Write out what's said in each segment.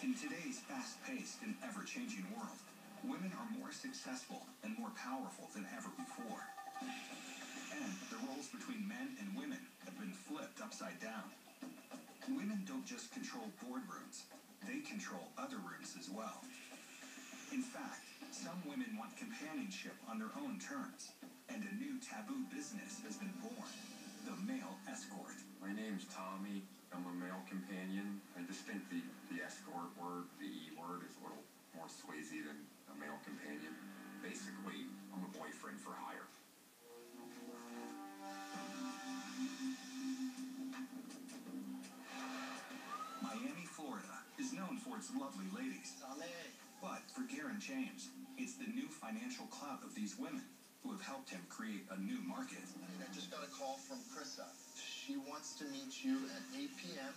In today's fast-paced and ever-changing world, women are more successful and more powerful than ever before. And the roles between men and women have been flipped upside down. Women don't just control boardrooms, they control other rooms as well. In fact, some women want companionship on their own terms, and a new taboo business has been born, the male escort. My name's Tommy. I'm a male companion. I just think the escort word, the E word, is a little more sleazy than a male companion. Basically, I'm a boyfriend for hire. Miami, Florida is known for its lovely ladies. But for Garen James, it's the new financial clout of these women who have helped him create a new market. I just got a call from Krista. She wants to meet you at 8 p.m.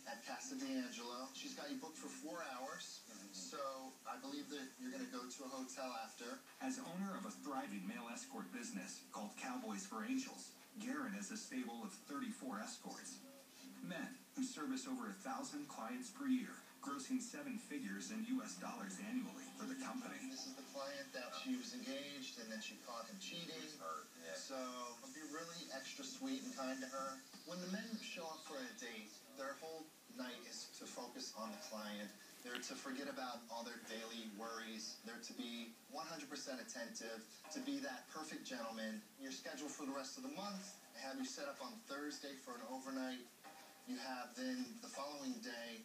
at Casa D'Angelo. She's got you booked for 4 hours, so I believe that you're going to go to a hotel after. As owner of a thriving male escort business called Cowboys for Angels, Garen has a stable of 34 escorts. Men who service over 1,000 clients per year, grossing 7 figures in U.S. dollars annually for the company. This is the client that she was engaged and then she caught him cheating. So I'll be really extra sweet and kind to her. When the men show up for a date, their whole night is to focus on the client. They're to forget about all their daily worries. They're to be 100% attentive, to be that perfect gentleman. You're scheduled for the rest of the month. I have you set up on Thursday for an overnight. You have then the following day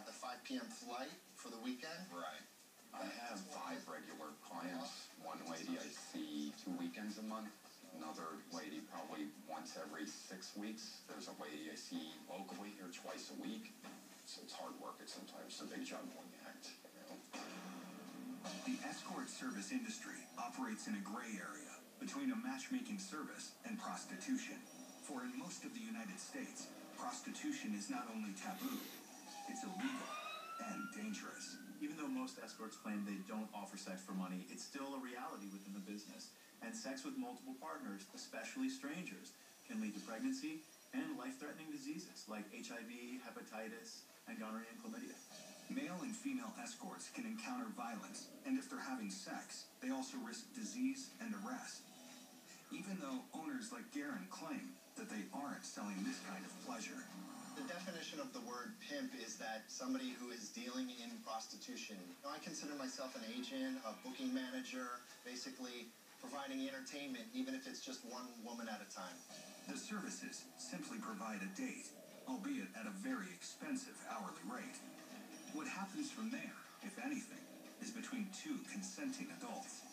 the 5 p.m. flight for the weekend. Right. I have 5 regular clients. One lady I see 2 weekends a month. Another lady probably once every 6 weeks. There's a lady I see locally here twice a week. So it's hard work at sometimes. It's a big juggling act. The escort service industry operates in a gray area between a matchmaking service and prostitution. For in most of the United States, prostitution is not only taboo, it's illegal and dangerous. Even though most escorts claim they don't offer sex for money, it's still a reality within the business. And sex with multiple partners, especially strangers, can lead to pregnancy and life-threatening diseases like HIV, hepatitis, and gonorrhea and chlamydia. Male and female escorts can encounter violence, and if they're having sex, they also risk disease and arrest. Even though owners like Garen claim that they aren't selling this kind of pleasure. The definition of the word pimp is that somebody who is dealing in prostitution. I consider myself an agent, a booking manager, basically providing entertainment, even if it's just one woman at a time. The services simply provide a date, albeit at a very expensive hourly rate. What happens from there, if anything, is between 2 consenting adults.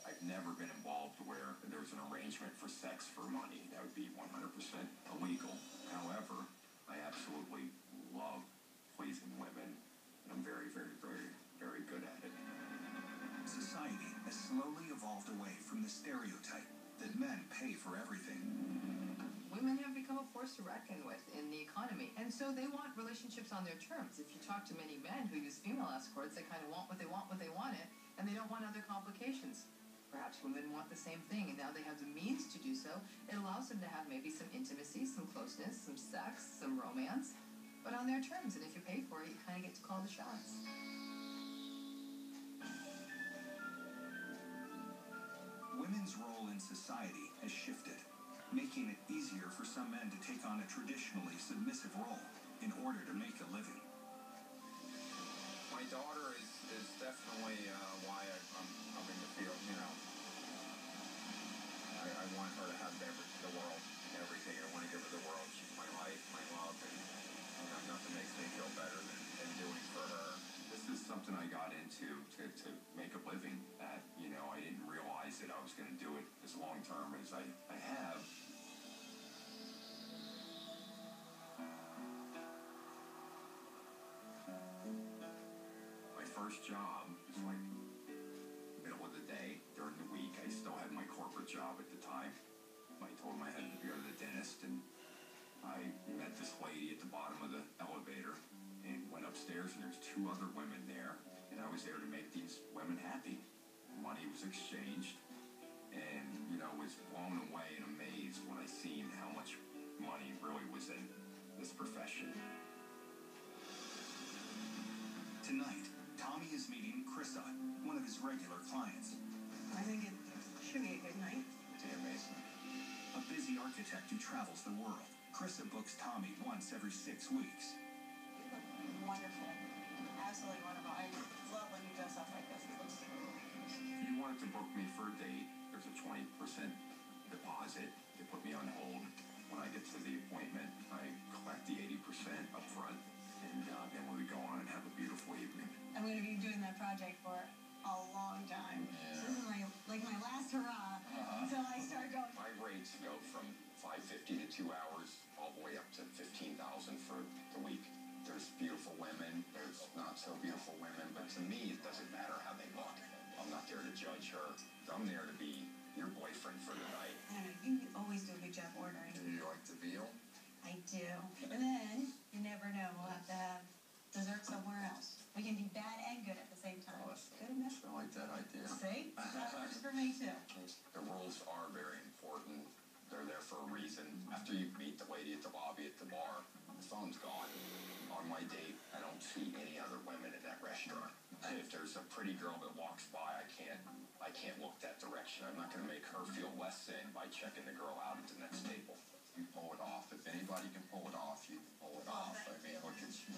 I've never been involved where there was an arrangement for sex for money. That would be 100% illegal. However, I absolutely love pleasing women, and I'm very, very, very, very good at it. Society has slowly evolved away from the stereotype that men pay for everything. Women have become a force to reckon with in the economy, and so they want relationships on their terms. If you talk to many men who use female escorts, they kind of want what they want when they want it, and they don't want other complications. Perhaps women want the same thing, and now they have the means to do so. It allows them to have maybe some intimacy, some closeness, some sex, some romance, but on their terms. And if you pay for it, you kind of get to call the shots. Women's role in society has shifted, making it easier for some men to take on a traditionally submissive role in order to make a living. My daughter is definitely why I'm coming to feel, I want her to have the world, everything. I want to give her the world. She's my life, my love, and nothing makes me feel better than doing for her. This is something I got into to make a living at. I didn't realize that I was going to do it as long-term as I have. My first job was like middle of the day during the week. I still had my corporate job at the time. I told him I had to go to the dentist, and I met this lady at the bottom of the elevator and went upstairs, and there's 2 other women there, and I was there to make these women happy. Money was exchanged, and was blown away and amazed when I seen how much money really was in this profession. Tonight, Tommy is meeting Krissa, one of his regular clients. I think it should be a good night. Damn amazing. A busy architect who travels the world. Krissa books Tommy once every 6 weeks. You look wonderful. Absolutely wonderful. I love when you dress up like this. It looks If you wanted to book me for a date, there's a 20% deposit. They put me on hold. When I get to the appointment, I collect the 80% up front, and then we go on and have a beautiful evening. I'm going to be doing that project for a long time. Yeah. So this is my last hurrah until I start going. My rates go from $550 to 2 hours, all the way up to $15,000 for the week. There's beautiful women, there's not so beautiful women, but to me, it doesn't matter how they look. I'm not there to judge her. I'm there to be your boyfriend for the night. I don't know, you always do a good job ordering. Do you like the veal? I do. And then, you never know, we'll have to have dessert somewhere else. We can be bad and good at the same time. Oh, that's good enough. I like that idea. See? That works for me too. The rules are very important. They're there for a reason. After you meet the lady at the lobby at the bar, the phone's gone. On my date, I don't see any other women in that restaurant. If there's a pretty girl that walks by, I can't look that direction. I'm not going to make her feel less than by checking the girl out at the next table. You pull it off. If anybody can pull it off, you can pull it off. I mean, look at you.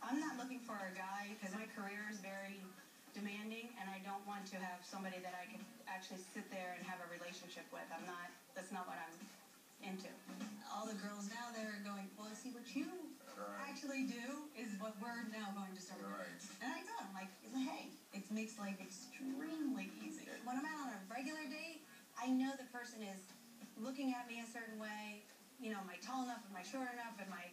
I'm not looking for a guy because my career is very demanding and I don't want to have somebody that I can actually sit there and have a relationship with. That's not what I'm into. All the girls now, they're going, well, see what you actually do is what we're now going to start doing. Right. And I tell them, like, hey, it makes life extremely easy. When I'm out on a regular date, I know the person is looking at me a certain way. You know, am I tall enough? Am I short enough? Am I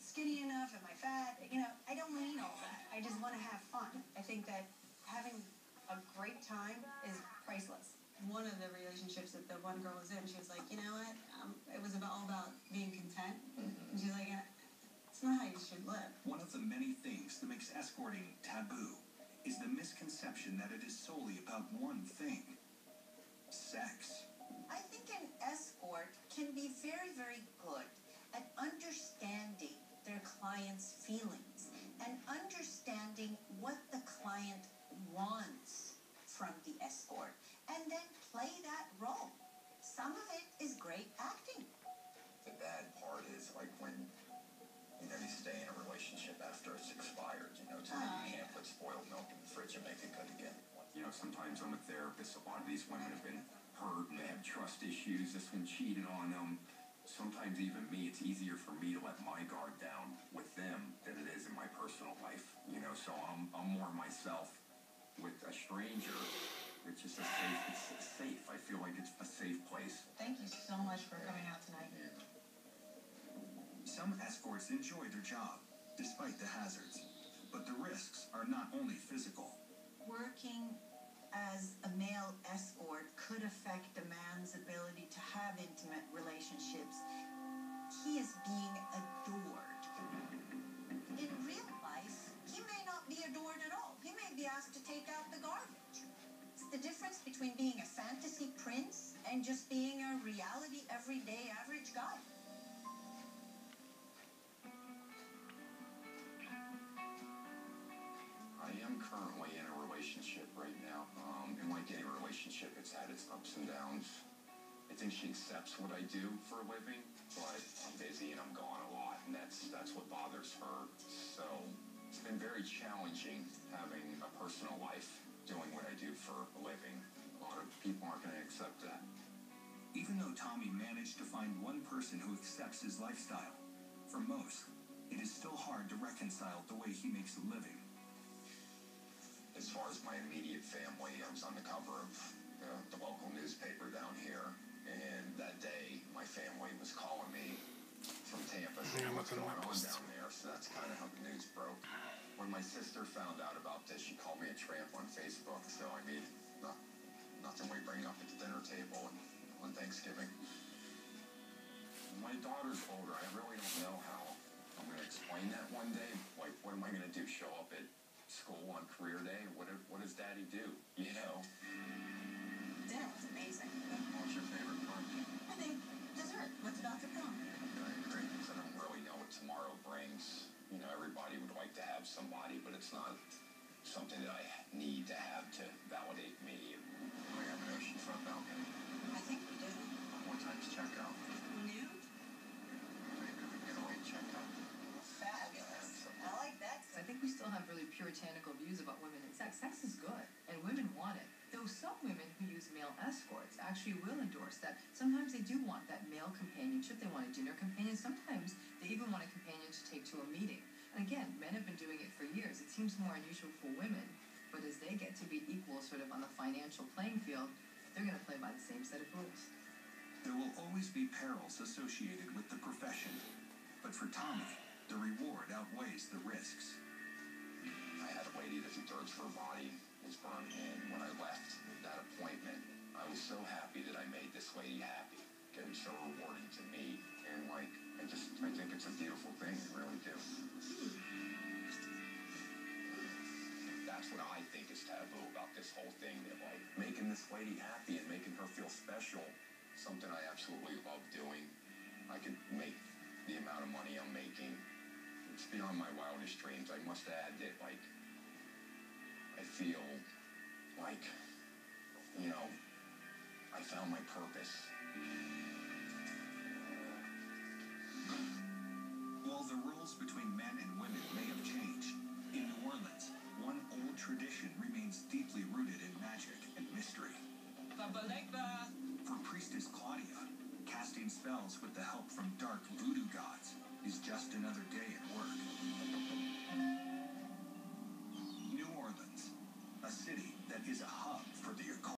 skinny enough? Am I fat? You know, I don't need all that. I just want to have fun. I think that having a great time is priceless. One of the relationships that the one girl was in, she was like, you know what? It was all about being content. And she's like, it's not how you should live. One of the many things that makes escorting taboo is the misconception that it is solely about one thing: sex. I think an escort can be very, very good at understanding their client's feelings and understanding what the client wants from the escort, and then play that role. Some of it is great acting. The bad part is like when, you stay in a relationship after it's expired, you can't put spoiled milk in the fridge and make it good again. Sometimes I'm a therapist, a lot of these women have been hurt and they have trust issues, this one cheated on them. Sometimes even me, it's easier for me to let my guard down with them than it is in my personal life, so I'm more myself. With a stranger, it's just it's safe. I feel like it's a safe place. Thank you so much for coming out tonight. Yeah. Some escorts enjoy their job, despite the hazards. But the risks are not only physical. Working as a male escort could affect a man's ability to have intimate relationships. He is being adored. In real life, he may not be adored at all. He may be asked to take out the garbage. It's the difference between being a fantasy prince and just being a reality, everyday, average guy. I am currently in a relationship right now. And like any relationship, it's had its ups and downs. I think she accepts what I do for a living, but I'm busy and I'm gone a lot, and that's what bothers her. So it's been very challenging having a personal life, doing what I do for a living. A lot of people aren't going to accept that. Even though Tommy managed to find one person who accepts his lifestyle, for most, it is still hard to reconcile the way he makes a living. As far as my immediate family, I was on the cover of the local newspaper down here, and that day my family was calling me from Tampa saying what's going on down there, so that's kind of how the news broke. When my sister found out about this, she called me a tramp on Facebook, so I mean, nothing we bring up at the dinner table on Thanksgiving. My daughter's older. I really don't know how I'm going to explain that one day. Like, what am I going to do? Show up at school on career day? What does Daddy do? Dinner was amazing. What's your favorite part? I think dessert. What's about to come? I agree, because I don't really know what tomorrow brings. Everybody would like to have have somebody, but it's not something that I need to have to validate me. We have an oceanfront balcony. I think we do. What time's checkout? Noon? Maybe we can get away checkout. Fabulous. I like that. I think we still have really puritanical views about women and sex. Sex is good, and women want it. Though some women who use male escorts actually will endorse that. Sometimes they do want that male companionship. They want a dinner companion. Sometimes they even want a companion to take to a meeting. And again, men have been doing it for years. It seems more unusual for women, but as they get to be equal sort of on the financial playing field, they're going to play by the same set of rules. There will always be perils associated with the profession, but for Tommy, the reward outweighs the risks. I had a lady that 2/3 of her body was burned, and when I left that appointment, I was so happy that I made this lady happy. It was so rewarding to me, and like, I think it's a beautiful thing, I really do. That's what I think is taboo about this whole thing, that like, making this lady happy and making her feel special, something I absolutely love doing. I could make the amount of money I'm making. It's beyond my wildest dreams. I must add that, like, I feel like, you know, I found my purpose. While the roles between men and women may have changed, in New Orleans, one old tradition remains deeply rooted in magic and mystery. For priestess Claudia, casting spells with the help from dark voodoo gods is just another